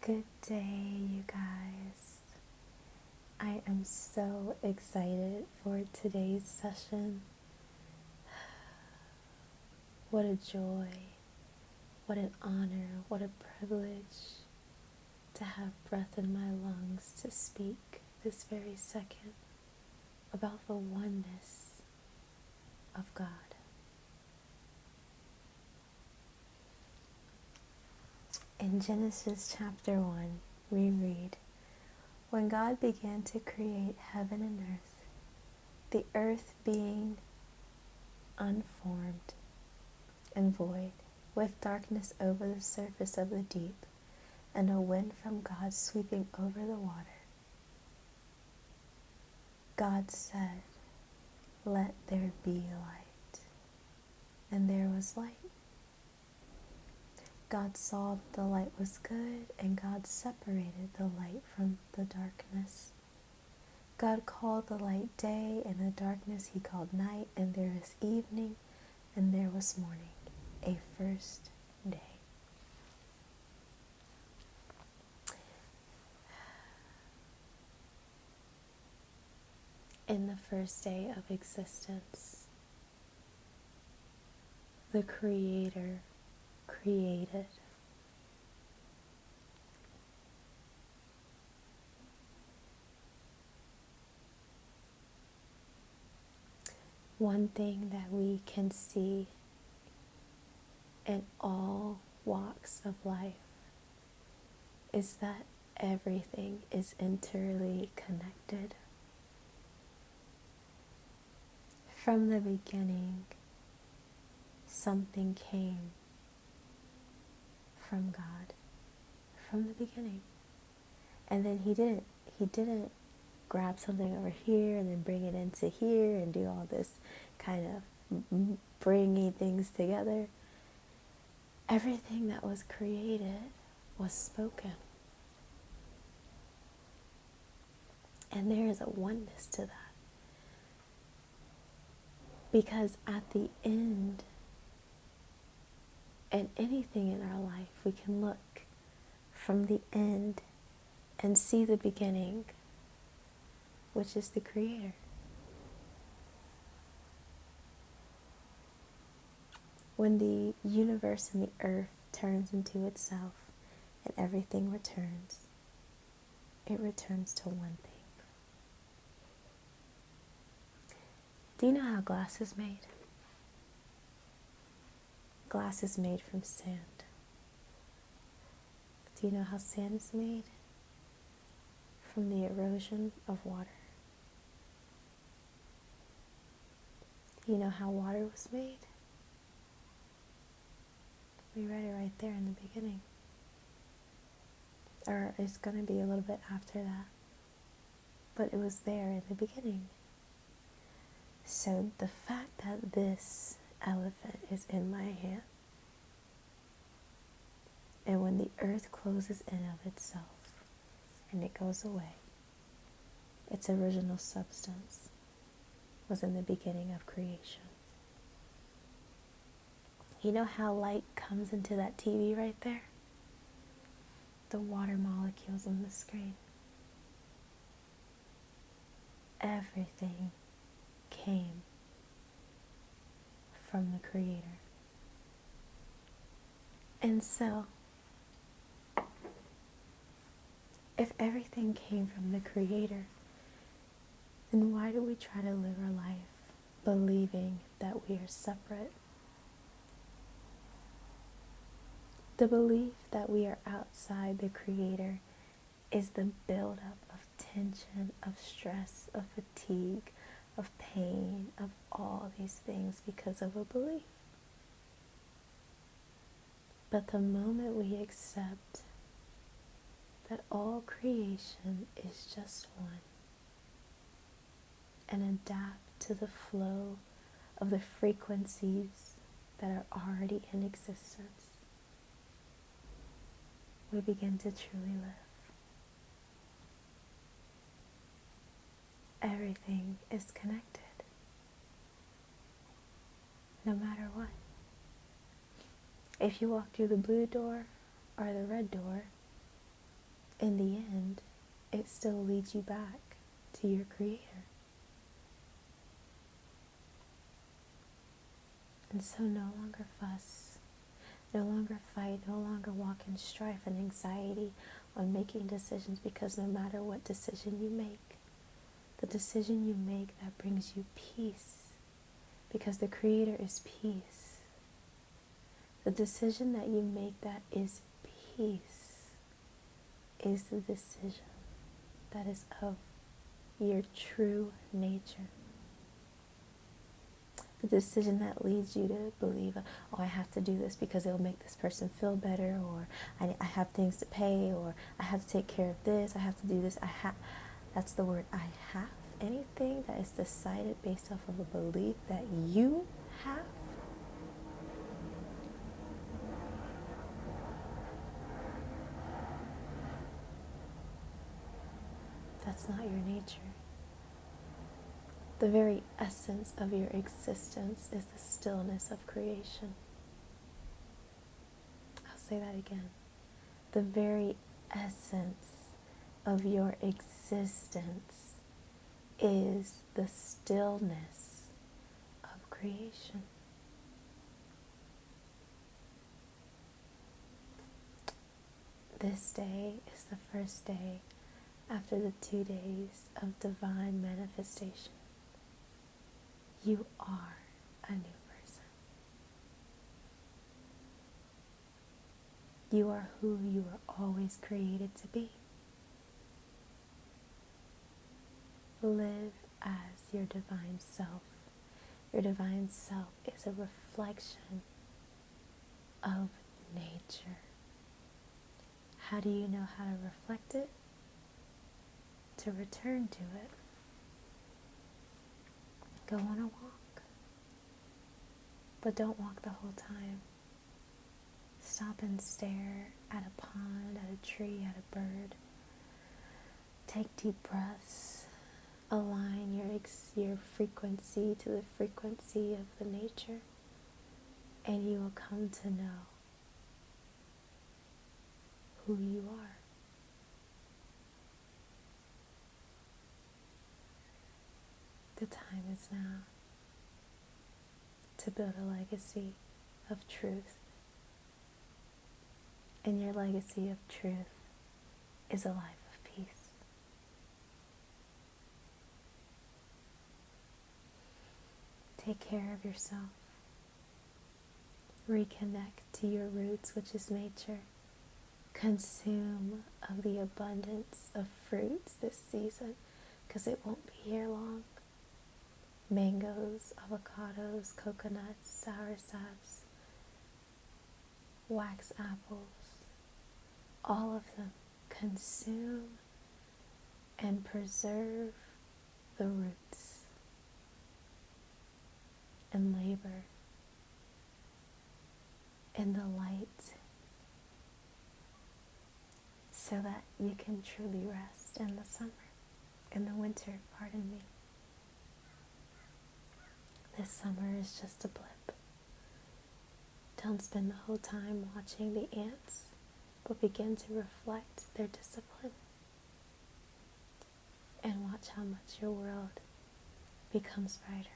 Good day, you guys. I am so excited for today's session. What a joy, what an honor, what a privilege to have breath in my lungs to speak this very second about the oneness of God. In Genesis chapter 1, we read, "When God began to create heaven and the earth being unformed and void, with darkness over the surface of the deep, and a wind from God sweeping over the water, God said, 'Let there be light.' And there was light. God saw that the light was good, and God separated the light from the darkness. God called the light day, and the darkness he called night, and there was evening, and there was morning, a first day." In the first day of existence, the Creator created. One thing that we can see in all walks of life is that everything is entirely connected. From the beginning, something came from God. From the beginning. And then he didn't grab something over here and then bring it into here and do all this kind of bringing things together. Everything that was created was spoken. And there is a oneness to that. Because at the end, in anything in our life, we can look from the end and see the beginning, which is the Creator. When the universe and the earth turns into itself and everything returns, it returns to one thing. Do you know how glass is made? Glass is made from sand. Do you know how sand is made? From the erosion of water. Do you know how water was made? We read it right there in the beginning. Or it's going to be a little bit after that. But it was there in the beginning. So the fact that this elephant is in my hand, and when the earth closes in of itself and it goes away, its original substance was in the beginning of creation. You know how light comes into that TV right there? The water molecules on the screen. Everything came from the Creator. And so, if everything came from the Creator, then why do we try to live our life believing that we are separate? The belief that we are outside the Creator is the buildup of tension, of stress, of fatigue, of pain, of all these things because of a belief. But the moment we accept that all creation is just one and adapt to the flow of the frequencies that are already in existence, we begin to truly live. Everything is connected, no matter what. If you walk through the blue door or the red door, in the end, it still leads you back to your Creator. And so no longer fuss, no longer fight, no longer walk in strife and anxiety on making decisions, because no matter what decision you make, the decision you make that brings you peace, because the Creator is peace. The decision that you make that is peace is the decision that is of your true nature. The decision that leads you to believe, oh, I have to do this because it'll make this person feel better, or I have things to pay, or I have to take care of this, I have to do this, that's the word I have. Anything that is decided based off of a belief that you have, that's not your nature. The very essence of your existence is the stillness of creation. I'll say that again. The very essence of your existence is the stillness of creation. This day is the first day after the 2 days of divine manifestation. You are a new person. You are who you were always created to be. Live as your divine self. Your divine self is a reflection of nature. How do you know how to reflect it? To return to it. Go on a walk, but don't walk the whole time. Stop and stare at a pond, at a tree, at a bird. Take deep breaths. Align your frequency to the frequency of the nature, and you will come to know who you are. The time is now to build a legacy of truth. And your legacy of truth is a life of peace. Take care of yourself. Reconnect to your roots, which is nature. Consume of the abundance of fruits this season, because it won't be here long. Mangoes, avocados, coconuts, soursaps, wax apples, all of them. Consume and preserve the roots and labor in the light so that you can truly rest in the summer, in the winter, pardon me. This summer is just a blip. Don't spend the whole time watching the ants, but begin to reflect their discipline and watch how much your world becomes brighter.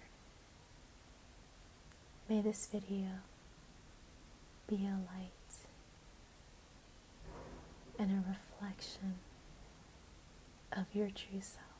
May this video be a light and a reflection of your true self.